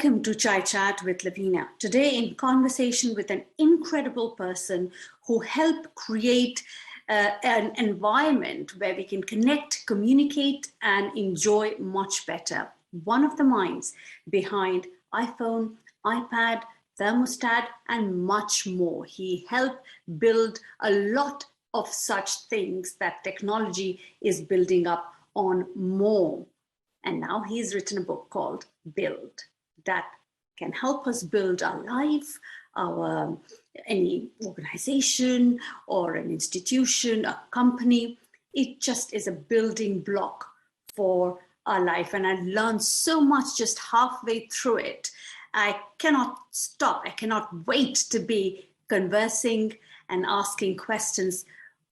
Welcome to Chai Chat with Lavina. Today in conversation with an incredible person who helped create an environment where we can connect, communicate, and enjoy much better. One of the minds behind iPhone, iPad, thermostat, and much more. He helped build a lot of such things that technology is building up on more. And now he's written a book called Build that can help us build our life, our any organization or an institution, a company. It just is a building block for our life. And I learned so much just halfway through it. I cannot stop. I cannot wait to be conversing and asking questions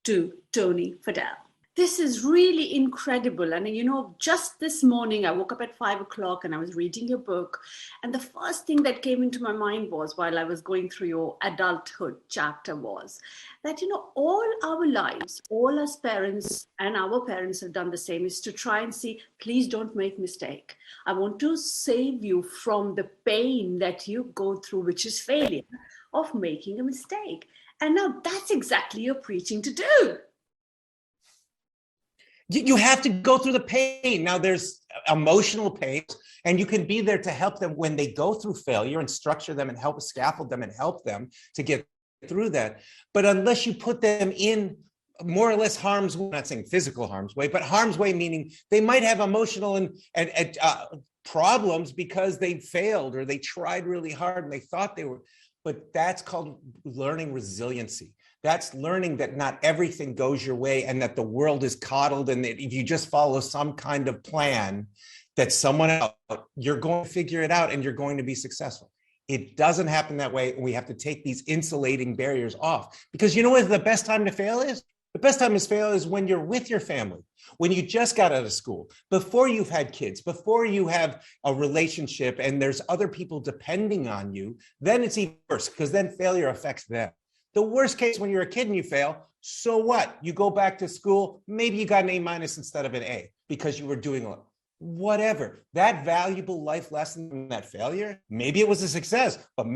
to Tony Fadell. This is really incredible. And just this morning, I woke up at 5 o'clock and I was reading your book. And the first thing that came into my mind was, while I was going through your adulthood chapter, was that, all our lives, all us parents and our parents have done the same, is to try and see, please don't make mistake. I want to save you from the pain that you go through, which is failure of making a mistake. And now that's exactly you're preaching to do. You have to go through the pain. Now there's emotional pain, and you can be there to help them when they go through failure and structure them and help scaffold them and help them to get through that. But unless you put them in more or less harm's way, I'm not saying physical harm's way, but harm's way, meaning they might have emotional and problems because they failed or they tried really hard and they thought they were, but that's called learning resiliency. That's learning that not everything goes your way and that the world is coddled, and that if you just follow some kind of plan that someone else, you're going to figure it out and you're going to be successful. It doesn't happen that way. We have to take these insulating barriers off, because you know what the best time to fail is? The best time to fail is when you're with your family, when you just got out of school, before you've had kids, before you have a relationship and there's other people depending on you. Then it's even worse, because then failure affects them. The worst case, when you're a kid and you fail, so what? You go back to school, maybe you got an A- instead of an A because you were doing whatever. That valuable life lesson from that failure, maybe it was a success, but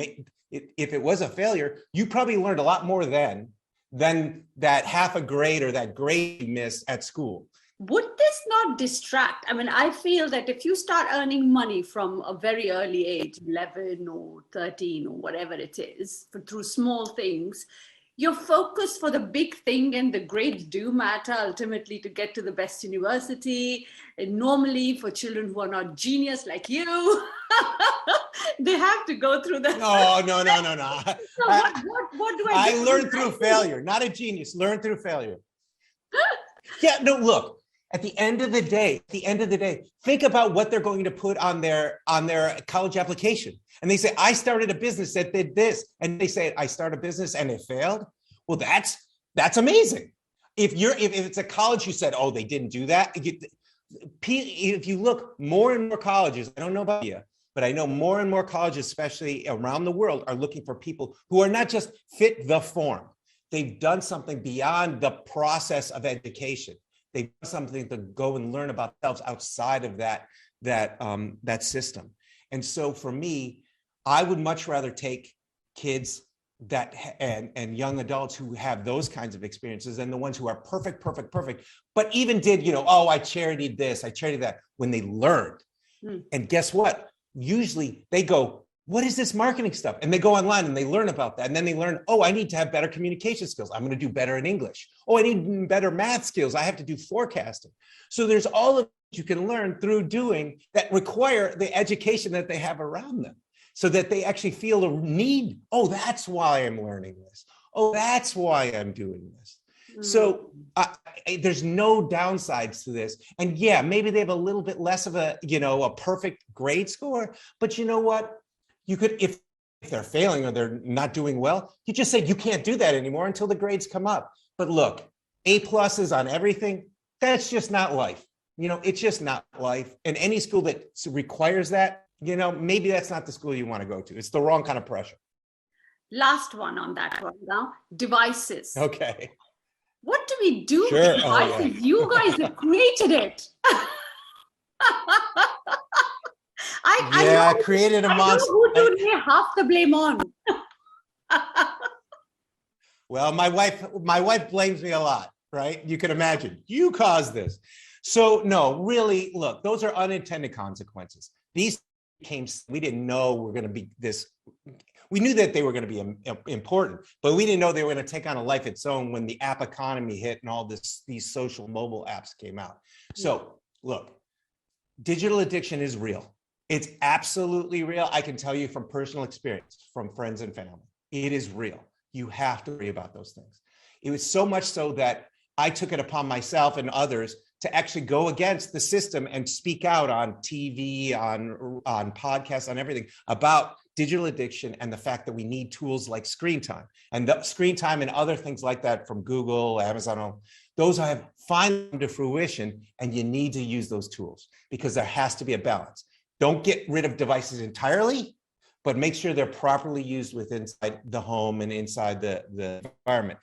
if it was a failure, you probably learned a lot more then than that half a grade or that grade you missed at school. Would this not distract? I mean, I feel that if you start earning money from a very early age, 11 or 13 or whatever it is, through small things, your focus for the big thing and the grades do matter ultimately to get to the best university. And normally for children who are not genius like you, they have to go through that. No. So what do I do? I learned through failure, not a genius, learned through failure. Yeah, no, look. At the end of the day, think about what they're going to put on their college application. And they say, I started a business that did this. And they say, I started a business and it failed. Well, that's amazing. If it's a college, you said, oh, they didn't do that. If you look, more and more colleges, I don't know about you, but I know more and more colleges, especially around the world, are looking for people who are not just fit the form. They've done something beyond the process of education. They've done something to go and learn about themselves outside of that system. And so for me, I would much rather take kids and young adults who have those kinds of experiences than the ones who are perfect, but even did, I charitied this, I charitied that, when they learned. And guess what? Usually they go, what is this marketing stuff? And they go online and they learn about that. And then they learn, I need to have better communication skills. I'm going to do better in English. I need better math skills. I have to do forecasting. So there's all of you can learn through doing that require the education that they have around them, so that they actually feel a need. Oh, that's why I'm learning this. Oh, that's why I'm doing this. So there's no downsides to this. And yeah, maybe they have a little bit less of a perfect grade score, but you know what? You could, if they're failing or they're not doing well, you just say you can't do that anymore until the grades come up. But look, A+ on everything, that's just not life. It's just not life. And any school that requires that, maybe that's not the school you want to go to. It's the wrong kind of pressure. Last one on that one now, devices. Okay. What do we do Sure. with devices? You guys have created it. I Yeah, I created a monster. I know who to lay half the blame on. Well, my wife blames me a lot, right? You can imagine. You caused this. So no, really, look, those are unintended consequences. These we didn't know we're going to be this. We knew that they were going to be important, but we didn't know they were going to take on a life of its own when the app economy hit and all these social mobile apps came out. So look, digital addiction is real. It's absolutely real. I can tell you from personal experience, from friends and family, it is real. You have to worry about those things. It was so much so that I took it upon myself and others to actually go against the system and speak out on TV, on podcasts, on everything about digital addiction and the fact that we need tools like screen time. And the screen time and other things like that from Google, Amazon, those have finally come to fruition, and you need to use those tools because there has to be a balance. Don't get rid of devices entirely, but make sure they're properly used within the home and inside the environment.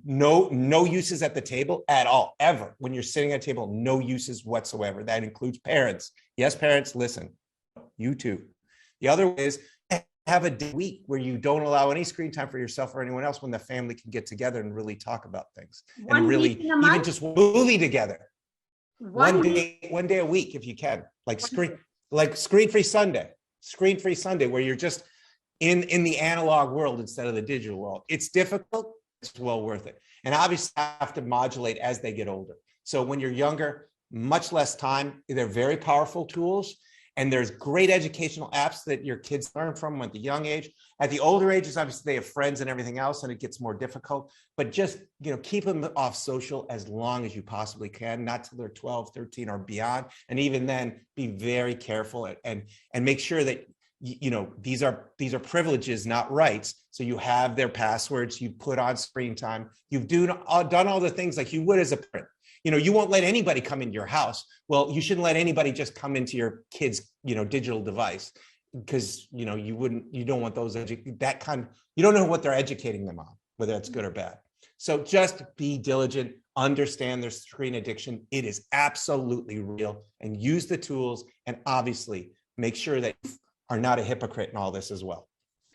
No uses at the table at all, ever. When you're sitting at a table, no uses whatsoever. That includes parents. Yes, parents, listen, you too. The other is have a week where you don't allow any screen time for yourself or anyone else when the family can get together and really talk about things. And really even just movie together. One day a week if you can. Like screen-free Sunday, where you're just in the analog world instead of the digital world. It's difficult. It's well worth it. And obviously have to modulate as they get older. So when you're younger, much less time. They're very powerful tools. And there's great educational apps that your kids learn from at the young age. At the older ages, obviously they have friends and everything else, and it gets more difficult. But just, keep them off social as long as you possibly can, not till they're 12, 13 or beyond. And even then, be very careful and make sure that these are privileges, not rights. So you have their passwords, you put on screen time, you've done all the things like you would as a parent. You won't let anybody come into your house. Well, you shouldn't let anybody just come into your kid's, digital device, because, you don't want those, you don't know what they're educating them on, whether it's good or bad. So just be diligent, understand their screen addiction. It is absolutely real, and use the tools, and obviously make sure that you are not a hypocrite in all this as well.